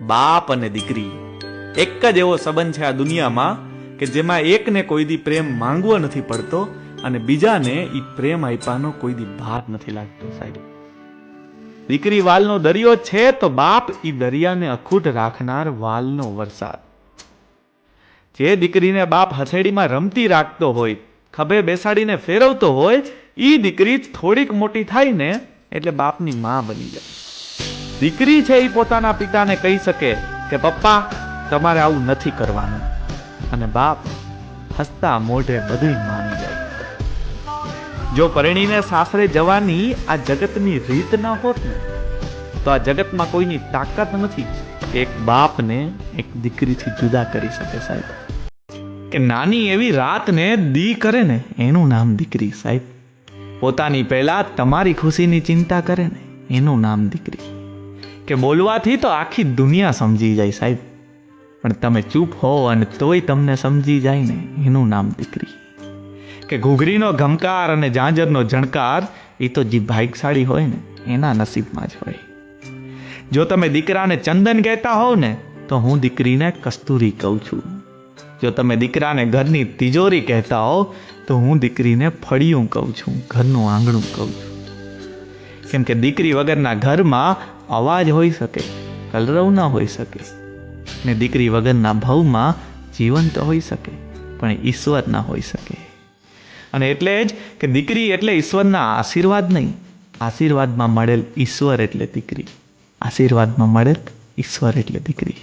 બાપ અને દીકરી એક જ એવો સંબંધ છે આ દુનિયામાં કે જેમાં એકને કોઈ દી પ્રેમ માંગવો નથી પડતો અને બીજાને ઈ પ્રેમ આપ્યાનો કોઈ દી ભાર નથી લાગતો સાહેબ. દીકરી વાલનો દરિયો છે તો બાપ ઈ દરિયાને અખૂટ રાખનાર વાલનો વરસાદ. જે દીકરીને બાપ હથેળીમાં રમતી રાખતો હોય, ખભે બેસાડીને ફેરવતો હોય, ઈ દીકરી થોડીક મોટી થાય ને એટલે બાપની માં બની જાય. દીકરી છે એ પોતાના પિતાને કહી શકે કે પપ્પા તમારે આવું નથી કરવાનું, અને બાપ હસતા મોઢે બધું માની જાય. જો પરણીને સાસરે જવાની આ જગતની રીત ના હોત ને તો આ જગતમાં કોઈની તાકાત નથી કે એક બાપને એક દીકરીથી જુદા કરી શકે સાહેબ. કે નાની એવી રાતને દી કરે ને એનું નામ દીકરી સાહેબ. પોતાની પહેલા તમારી ખુશીની ચિંતા કરે ને એનું નામ દીકરી. કે બોલવાથી તો આખી દુનિયા સમજી જાય સાહેબ, પણ તમે ચૂપ હો અને તોય તમને સમજી જાય ને એનું નામ દીકરી. કે ઘૂઘરીનો ઘમકાર અને ઝાંઝરનો ઝણકાર એ તો જે ભાગ્યશાળી હોય ને એના નસીબમાં જ હોય. જો તમે દીકરાને ચંદન કહેતા હોવ ને તો હું દીકરીને કસ્તુરી કહું છું. જો તમે દીકરાને ઘરની તિજોરી કહેતા હો તો હું દીકરીને ફળિયું કહું છું, ઘરનું આંગણું કહું છું. કેમ કે દીકરી વગરના ઘરમાં અવાજ હોઈ શકે, કલરવ ના હોઈ શકે, ને દીકરી વગરના ભવમાં જીવન તો હોઈ શકે પણ ઈશ્વર ના હોઈ શકે. અને એટલે જ કે દીકરી એટલે ઈશ્વરના આશીર્વાદ નહીં, આશીર્વાદમાં મળેલ ઈશ્વર એટલે દીકરી. આશીર્વાદમાં મળેલ ઈશ્વર એટલે દીકરી.